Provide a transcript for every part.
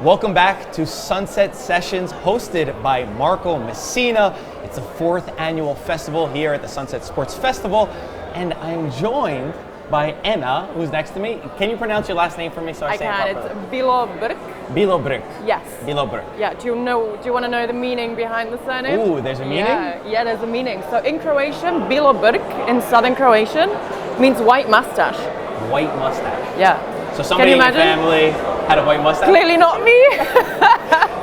Welcome back to Sunset Sessions, hosted by Marco Messina. It's the 4th annual festival here at the Sunset Sports Festival, and I'm joined by Ena, who's next to me. Can you pronounce your last name for me so I say it properly? It's Bilobrk. Bilobrk. Yes. Bilobrk. Yeah. Do you want to know the meaning behind the surname? Ooh, there's a meaning? Yeah, there's a meaning. So in Croatian, Bilobrk in southern Croatian means white mustache. White mustache. Yeah. So somebody in your family had a white mustache? Clearly not me.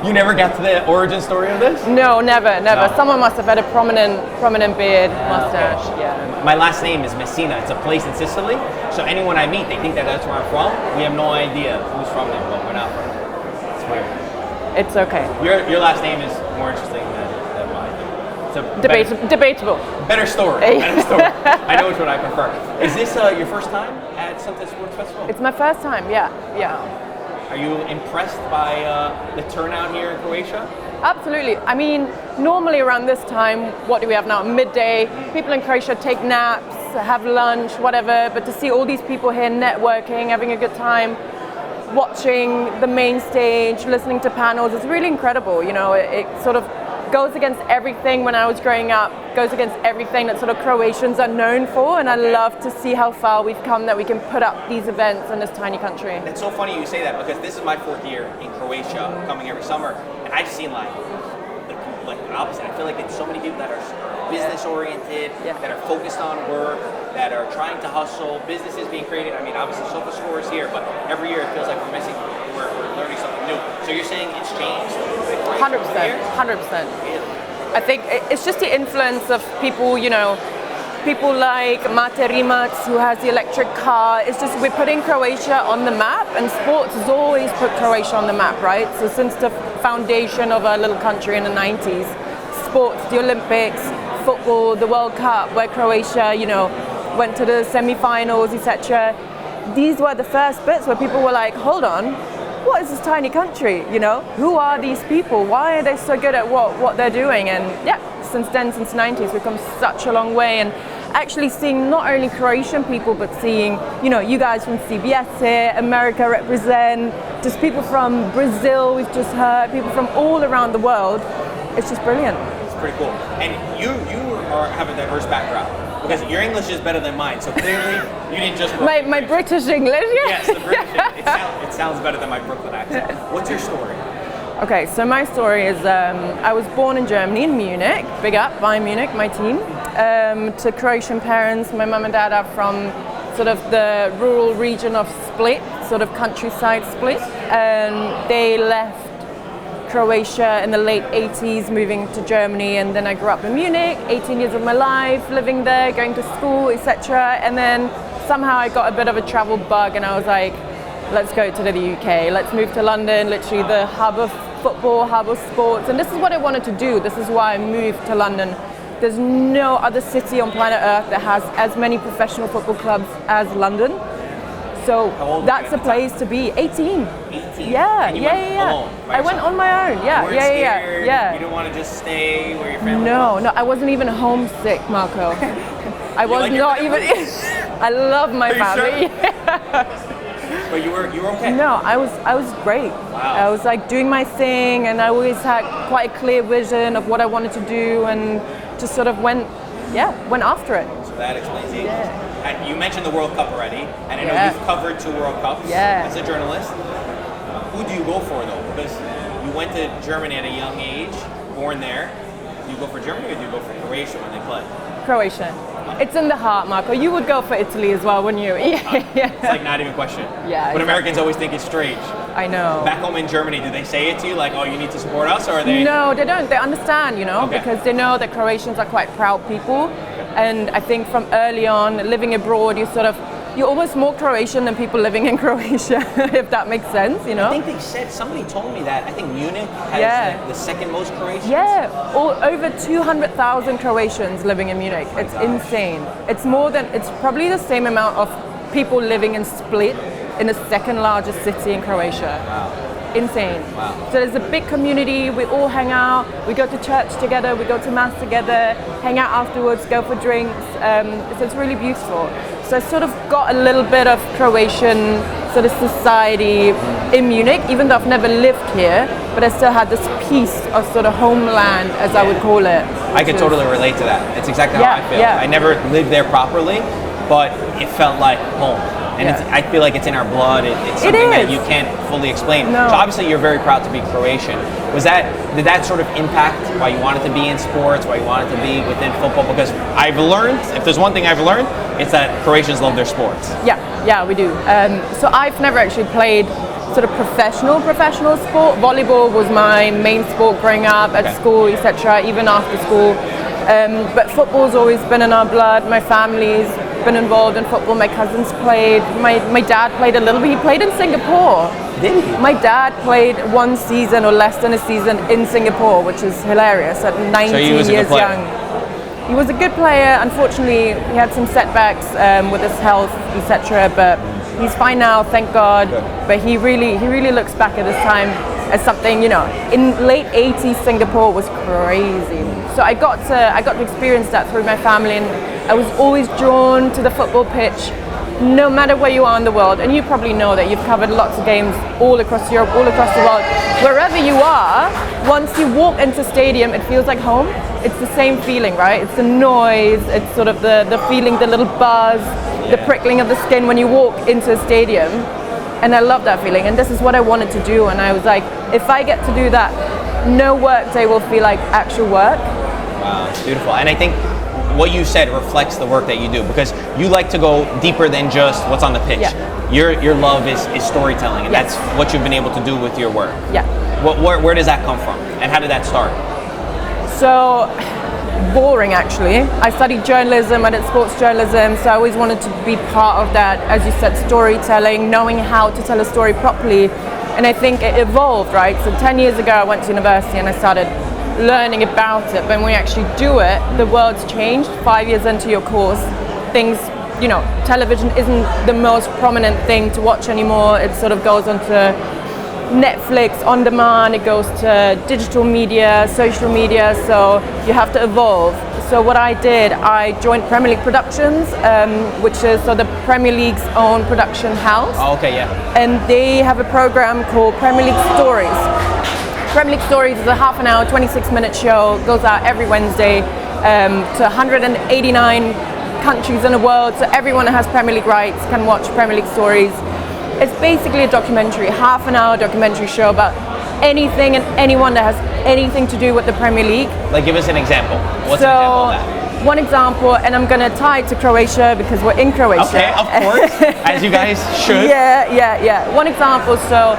You never got to the origin story of this? No, never. No. Someone must have had a prominent beard, mustache. Okay. Yeah. My last name is Messina. It's a place in Sicily. So anyone I meet, they think that that's where I'm from. We have no idea who's from there, but we're not from there. It's weird. It's okay. Your last name is more interesting than mine. It's a debatable. Better story. Better story. I know which one I prefer. Is this your first time at Sunset Sports Festival? It's my first time. Yeah. Are you impressed by the turnout here in Croatia? Absolutely. I mean, normally around this time, what do we have now? Midday. People in Croatia take naps, have lunch, whatever. But to see all these people here networking, having a good time, watching the main stage, listening to panels, it's really incredible. You know, it sort of goes against everything when I was growing up, goes against everything that sort of Croatians are known for, and I love to see how far we've come that we can put up these events in this tiny country. It's so funny you say that, because this is my 4th year in Croatia, coming every summer, and I've seen like the opposite. I feel like it's so many people that are business oriented, that are focused on work, that are trying to hustle, businesses being created. I mean, obviously Sofa Score is here, but every year it feels like we're learning something new. So you're saying it's changed? 100%. I think it's just the influence of people, you know, people like Mate Rimac, who has the electric car. It's just we're putting Croatia on the map, and sports has always put Croatia on the map, right? So since the foundation of our little country in the 90s, sports, the Olympics, football, the World Cup, where Croatia, you know, went to the semi-finals, etc. These were the first bits where people were like, hold on, what is this tiny country, you know? Who are these people? Why are they so good at what they're doing? And yeah, since then, since the 90s, we've come such a long way. And actually seeing not only Croatian people, but seeing, you know, you guys from CBS here, America represent, just people from Brazil, we've just heard, people from all around the world. It's just brilliant. It's pretty cool. And you have a diverse background, because your English is better than mine, so clearly you didn't just... My British English, yeah. Yes, the British English. It sounds better than my Brooklyn accent. What's your story? Okay, so my story is I was born in Germany, in Munich. Big up, Bayern Munich, my team. To Croatian parents. My mum and dad are from sort of the rural region of Split, sort of countryside Split. They left Croatia in the late 80s, moving to Germany, and then I grew up in Munich, 18 years of my life, living there, going to school, etc. And then somehow I got a bit of a travel bug, and I was like, let's go to the UK, let's move to London, literally the hub of football, hub of sports. And this is what I wanted to do. This is why I moved to London. There's no other city on planet Earth that has as many professional football clubs as London. So that's a place to be. 18. 18? Yeah, and you yeah, went yeah. alone, I went on my own. Yeah, you weren't yeah. scared? You didn't want to just stay where your family was? No, I wasn't even homesick, Marco. I was not even. I love my family. Sure? But you were okay? No, I was great. Wow. I was like doing my thing, and I always had quite a clear vision of what I wanted to do, and just sort of went after it. So that explains the English. And you mentioned the World Cup already, and I know you've covered 2 World Cups as a journalist. Who do you go for though? Because you went to Germany at a young age, born there. Do you go for Germany, or do you go for Croatia when they play? Croatia. It's in the heart, Marco. You would go for Italy as well, wouldn't you? Yeah. It's like not even a question. Yeah. But Americans always think it's strange. I know. Back home in Germany, do they say it to you like, oh, you need to support us, or are they? No, they don't. They understand, you know, because they know that Croatians are quite proud people. And I think from early on, living abroad, you're almost more Croatian than people living in Croatia, if that makes sense, you know? I think they said, somebody told me that, I think Munich has the second most Croatians. Yeah, over 200,000 Croatians living in Munich. It's insane. It's probably the same amount of people living in Split, in the second largest city in Croatia. Wow. Insane. Wow. So there's a big community, we all hang out, we go to church together, we go to mass together, hang out afterwards, go for drinks. So it's really beautiful. So I sort of got a little bit of Croatian sort of society in Munich, even though I've never lived here, but I still had this piece of sort of homeland, as I would call it. I could totally relate to that. It's exactly how I feel. Yeah. I never lived there properly, but it felt like home. And I feel like it's in our blood. It's something that you can't fully explain. No. So obviously you're very proud to be Croatian. Did that sort of impact why you wanted to be in sports, why you wanted to be within football? Because I've learned, if there's one thing I've learned, it's that Croatians love their sports. Yeah, we do. So I've never actually played sort of professional sport. Volleyball was my main sport growing up at school, etc., even after school. But football's always been in our blood. My family's been involved in football. My cousins played. My dad played a little bit. He played in Singapore. Did he? My dad played one season or less than a season in Singapore, which is hilarious at 19 years young. He was a good player. Unfortunately, he had some setbacks with his health, etc. But he's fine now, thank God. Good. But he really looks back at this time as something, you know, in late 80s Singapore was crazy. So I got to experience that through my family, and I was always drawn to the football pitch, no matter where you are in the world. And you probably know that you've covered lots of games all across Europe, all across the world. Wherever you are, once you walk into stadium, it feels like home. It's the same feeling, right? It's the noise, it's sort of the feeling, the little buzz, the prickling of the skin when you walk into a stadium. And I love that feeling, and this is what I wanted to do. And I was like, if I get to do that, no work day will feel like actual work. Wow, it's beautiful. And I think what you said reflects the work that you do, because you like to go deeper than just what's on the pitch. Yeah. Your love is storytelling, and that's what you've been able to do with your work. Yeah. Where does that come from, and how did that start? So, boring actually. I studied journalism, I did sports journalism, so I always wanted to be part of that, as you said, storytelling, knowing how to tell a story properly. And I think it evolved, right? So 10 years ago I went to university and I started learning about it, but when we actually do it, the world's changed. 5 years into your course, things, you know, television isn't the most prominent thing to watch anymore. It sort of goes onto Netflix on demand, it goes to digital media, social media, so you have to evolve. So what I did, I joined Premier League Productions, which is so the Premier League's own production house. Oh, okay, yeah. And they have a program called Premier League Stories. Premier League Stories is a half an hour, 26-minute show, goes out every Wednesday to 189 countries in the world, so everyone that has Premier League rights can watch Premier League Stories. It's basically a documentary, half an hour documentary show about anything and anyone that has anything to do with the Premier League. Like, give us an example. What's an example of that? One example, and I'm going to tie it to Croatia because we're in Croatia. Okay, of course, as you guys should. Yeah. One example, so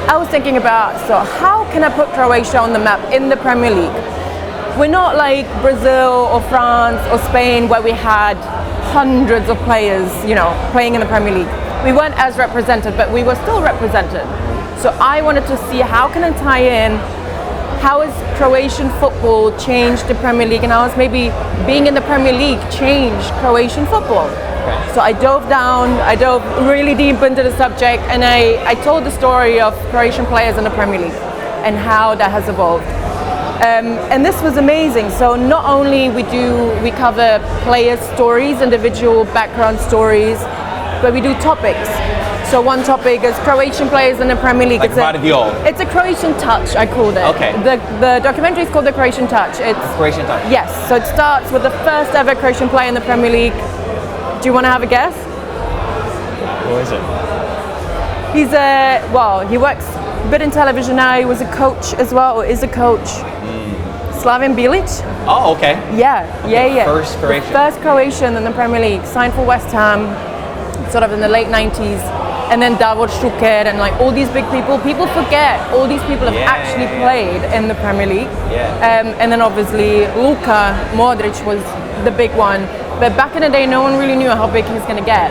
I was thinking about, so how can I put Croatia on the map in the Premier League? We're not like Brazil or France or Spain where we had hundreds of players, you know, playing in the Premier League. We weren't as represented, but we were still represented. So I wanted to see how can I tie in, how has Croatian football changed the Premier League, and how has maybe being in the Premier League changed Croatian football. Okay. So I dove really deep into the subject, and I told the story of Croatian players in the Premier League and how that has evolved. And this was amazing. So not only we cover players' stories, individual background stories, but we do topics. So one topic is Croatian players in the Premier League. Like it's a Croatian touch, I called it. Okay. The documentary is called The Croatian Touch. It's Croatian Touch. Yes. So it starts with the first ever Croatian player in the Premier League. Do you want to have a guess? Who is it? He works a bit in television now. He was a coach as well, or is a coach. Slaven Bilic. Oh, okay. Yeah. First Croatian. The first Croatian in the Premier League, signed for West Ham, sort of in the late 90s, and then Davor Šuker and like all these big people. People forget all these people have actually played in the Premier League. Yeah. And then obviously Luka Modrić was the big one, but back in the day no one really knew how big he's going to get.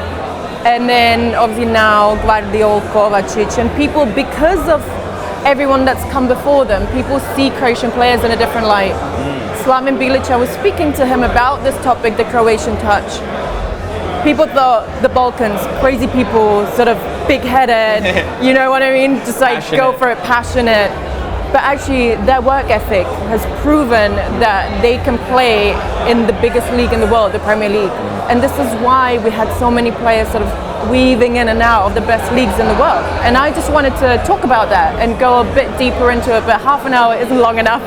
And then obviously now Gvardiol, Kovacic, and people, because of everyone that's come before them, people see Croatian players in a different light. Slaven Bilic, I was speaking to him about this topic, the Croatian touch. People thought the Balkans, crazy people, sort of big-headed, you know what I mean? Just like passionate. Go for it, passionate. But actually, their work ethic has proven that they can play in the biggest league in the world, the Premier League. And this is why we had so many players sort of weaving in and out of the best leagues in the world. And I just wanted to talk about that and go a bit deeper into it, but half an hour isn't long enough.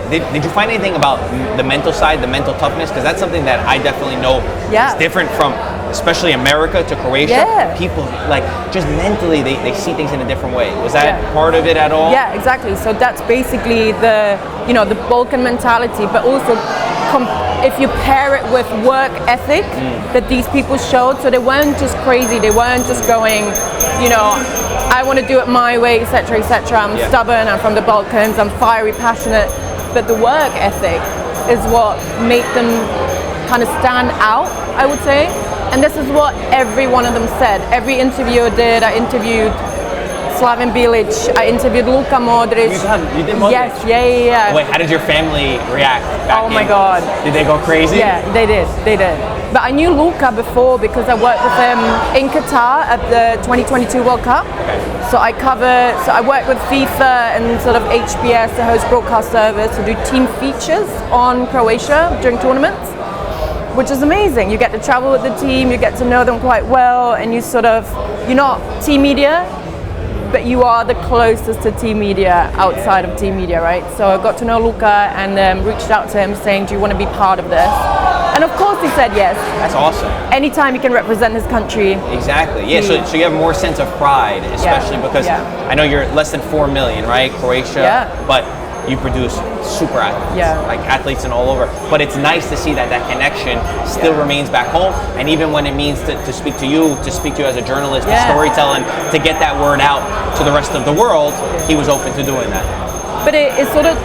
Did you find anything about the mental side, the mental toughness? Because that's something that I definitely know is different from, especially America to Croatia. People, like, just mentally, they see things in a different way. Was that part of it at all? Yeah, exactly. So that's basically the Balkan mentality, but also if you pair it with work ethic that these people showed, so they weren't just crazy, they weren't just going, I want to do it my way, etc., etc. I'm stubborn, I'm from the Balkans, I'm fiery, passionate, but the work ethic is what made them kind of stand out, I would say. And this is what every one of them said. Every interview I did, I interviewed Slaven Bilic, I interviewed Luka Modrić. You did Modrić? Yes, yeah. Wait, how did your family react back Oh my God. Did they go crazy? Yeah, they did. But I knew Luka before because I worked with him in Qatar at the 2022 World Cup. Okay. So I worked with FIFA and sort of HBS, the host broadcast service, to do team features on Croatia during tournaments, which is amazing. You get to travel with the team, you get to know them quite well, and you're not team media, but you are the closest to team media outside of team media, right? So I got to know Luka and reached out to him saying, do you want to be part of this? And of course he said yes. That's awesome. Anytime he can represent his country. Exactly, yeah, so you have more sense of pride, especially because I know you're less than 4 million, right, Croatia, but you produce super athletes, like athletes and all over. But it's nice to see that connection still remains back home, and even when it means to speak to you as a journalist, storytelling, to get that word out to the rest of the world, he was open to doing that. But it's sort of,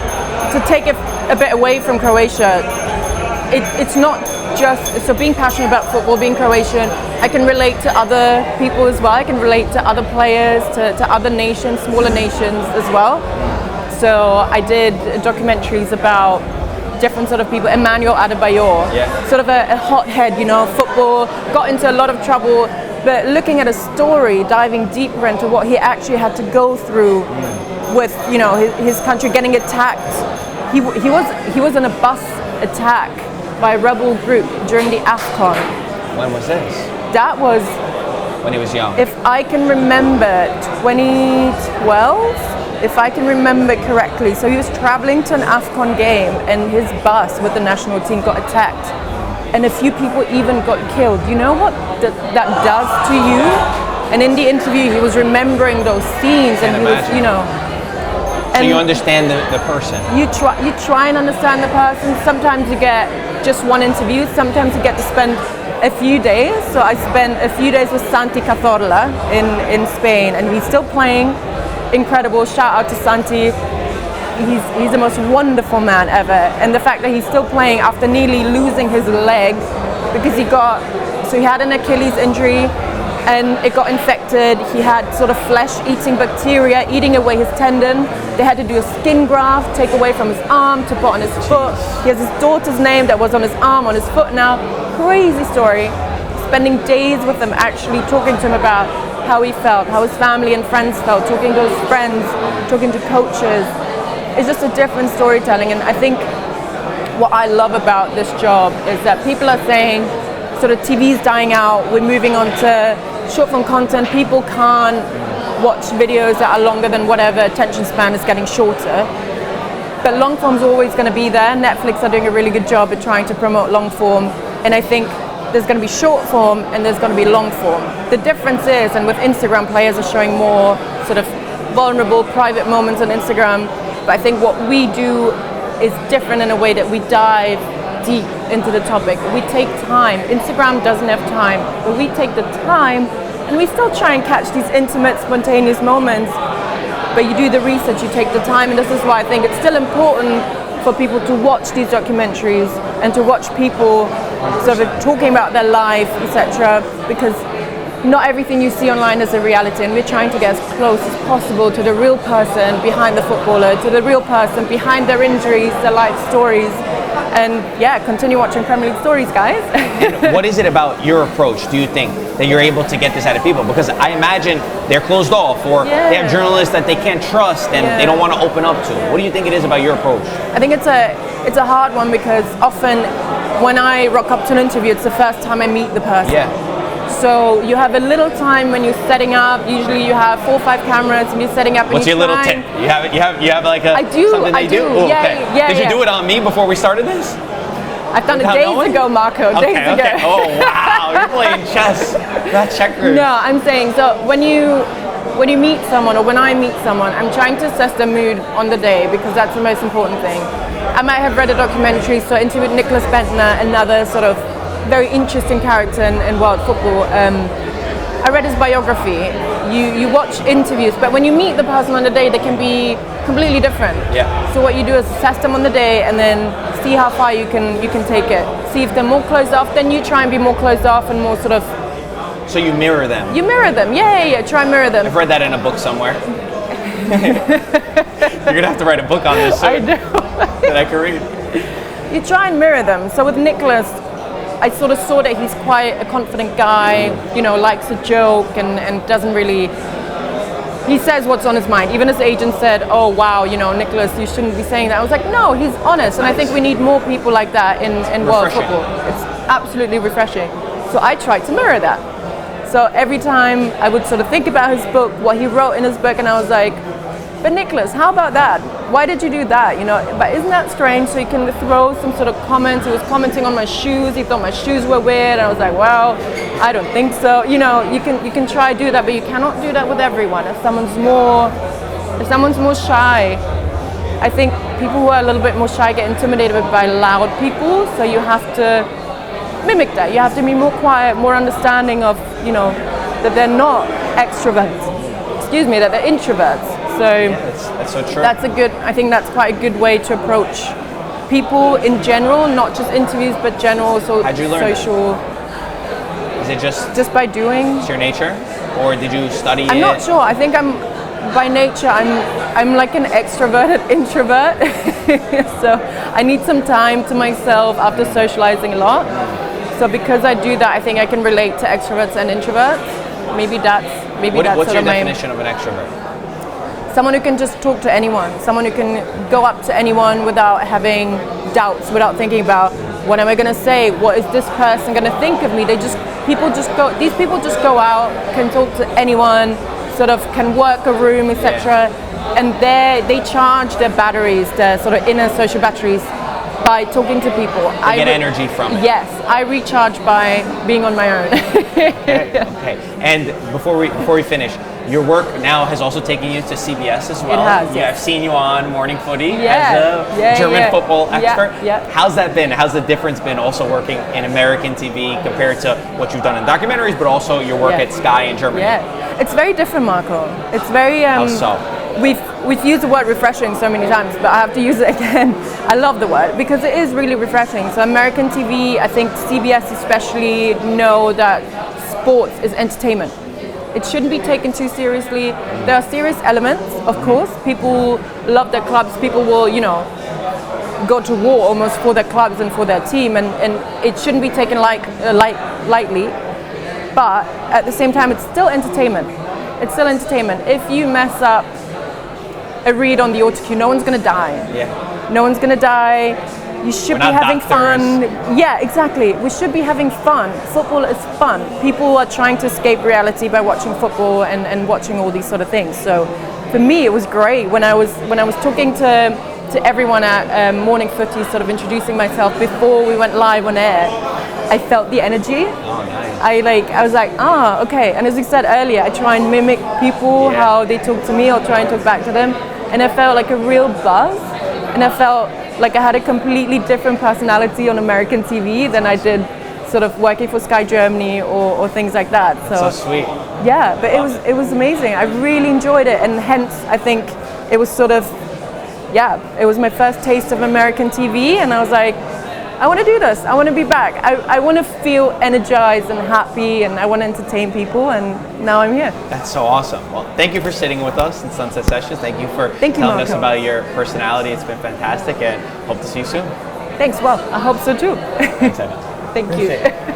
to take it a bit away from Croatia, it's not just, so being passionate about football, being Croatian, I can relate to other people as well. I can relate to other players, to other nations, smaller nations as well. So I did documentaries about different sort of people. Emmanuel Adebayor, sort of a hothead, football, got into a lot of trouble, but looking at a story, diving deeper into what he actually had to go through with, his country getting attacked. He was in a bus attack by a rebel group during the AFCON. When was this? That was when he was young. If I can remember, 2012. If I can remember correctly. So he was traveling to an AFCON game and his bus with the national team got attacked. And a few people even got killed. You know what that does to you? And in the interview, he was remembering those scenes and he was, So you understand the person. You try and understand the person. Sometimes you get just one interview. Sometimes you get to spend a few days. So I spent a few days with Santi Cazorla in Spain, and he's still playing. Incredible, shout out to Santi. He's the most wonderful man ever, and the fact that he's still playing after nearly losing his leg because he had an Achilles injury and it got infected. He had sort of flesh-eating bacteria eating away his tendon. They had to do a skin graft, take away from his arm to put on his foot. He has his daughter's name that was on his arm, on his foot now. Crazy story. Spending days with him, actually talking to him about how he felt, how his family and friends felt, talking to his friends, talking to coaches. It's just a different storytelling, and I think what I love about this job is that people are saying sort of TV's dying out, we're moving on to short form content, people can't watch videos that are longer than whatever, attention span is getting shorter. But long form's always going to be there. Netflix are doing a really good job at trying to promote long form, and I think there's going to be short form and there's going to be long form. The difference is, and with Instagram, players are showing more sort of vulnerable private moments on Instagram, but I think what we do is different in a way that we dive deep into the topic. We take time. Instagram doesn't have time, but we take the time and we still try and catch these intimate, spontaneous moments, but you do the research, you take the time, and this is why I think it's still important for people to watch these documentaries and to watch people sort of talking about their life, etc., because not everything you see online is a reality, and we're trying to get as close as possible to the real person behind the footballer, to the real person behind their injuries, their life stories, and continue watching Premier League stories, guys. And what is it about your approach, do you think, that you're able to get this out of people? Because I imagine they're closed off, or they have journalists that they can't trust and they don't want to open up to. What do you think it is about your approach? I think it's a hard one, because often when I rock up to an interview, it's the first time I meet the person. So you have a little time when you're setting up. Usually you have 4 or 5 cameras and you're setting up. What's your little tip? You have like a something I do. Ooh, yeah, okay. yeah. Did you do it on me before we started this? I've done it days ago, Marco. Days ago. Oh wow, you're playing chess, not checkers. No, I'm saying so when you meet someone, or when I meet someone, I'm trying to assess their mood on the day, because that's the most important thing. I might have read a documentary, so interviewed Nicholas Bentner, another sort of very interesting character in world football. I read his biography. You watch interviews, but when you meet the person on the day, they can be completely different. Yeah. So what you do is assess them on the day, and then see how far you can take it. See if they're more closed off, then you try and be more closed off and more sort of. So you mirror them. You mirror them. Yeah. Try and mirror them. I've read that in a book somewhere. You're gonna have to write a book on this soon. I know. That I can read. You try and mirror them. So with Nicholas, I sort of saw that he's quite a confident guy, likes a joke and doesn't really. He says what's on his mind. Even his agent said, "Oh wow, Nicholas, you shouldn't be saying that." I was like, "No, he's honest," and I think we need more people like that in world football. It's absolutely refreshing. So I tried to mirror that. So every time I would sort of think about his book, what he wrote in his book, and I was like, "But Nicholas, how about that? Why did you do that? But isn't that strange?" So he can throw some sort of comments. He was commenting on my shoes. He thought my shoes were weird. And I was like, "Well, I don't think so." You can try to do that, but you cannot do that with everyone. If someone's more shy, I think people who are a little bit more shy get intimidated by loud people. So you have to mimic that. You have to be more quiet, more understanding of that they're not extroverts. Excuse me, that they're introverts. So that's so true. I think that's quite a good way to approach people in general, not just interviews, but general How'd you learn social. Is it just by doing? It's your nature, or did you study I'm not sure. I think by nature I'm like an extroverted introvert. So I need some time to myself after socializing a lot. So because I do that, I think I can relate to extroverts and introverts. Maybe that's What's sort your of my definition of an extrovert? Someone who can just talk to anyone, someone who can go up to anyone without having doubts, without thinking about what am I going to say, what is this person going to think of me. These people just go out, can talk to anyone, sort of can work a room, etc. And they charge their batteries, their sort of inner social batteries, by talking to people. I get energy from it. Yes, I recharge by being on my own. Okay. And before we finish, your work now has also taken you to CBS as well. It has. Yeah, I've seen you on Morning Footy as a German football expert. Yeah. How's that been? How's the difference been also working in American TV compared to what you've done in documentaries, but also your work at Sky in Germany? Yeah, it's very different, Marco. It's very. How so? We've used the word refreshing so many times, but I have to use it again. I love the word because it is really refreshing. So American TV, I think CBS especially, know that sports is entertainment. It shouldn't be taken too seriously. There are serious elements, of course. People love their clubs. People will, go to war almost for their clubs and for their team, and it shouldn't be taken lightly. But at the same time, it's still entertainment. It's still entertainment. If you mess up a read on the autocue, no one's going to die. Yeah. No one's going to die. You should be having fun. Yeah, exactly. We should be having fun. Football is fun. People are trying to escape reality by watching football and watching all these sort of things. So for me, it was great when I was talking to everyone at Morning Footy, sort of introducing myself before we went live on air. I felt the energy. Oh, nice. I was like, okay. And as you said earlier, I try and mimic people, how they talk to me. I'll try and talk back to them. And I felt like a real buzz. And I felt like I had a completely different personality on American TV than I did sort of working for Sky Germany or things like that. So sweet. Yeah, but it was amazing. I really enjoyed it, and hence I think it was sort of, it was my first taste of American TV, and I was like, I want to do this. I want to be back. I want to feel energized and happy, and I want to entertain people, and now I'm here. That's so awesome. Well, thank you for sitting with us in Sunset Sessions. Thank you for telling us about your personality. It's been fantastic, and hope to see you soon. Thanks. Well, I hope so too. Thanks, Ena. Thank you.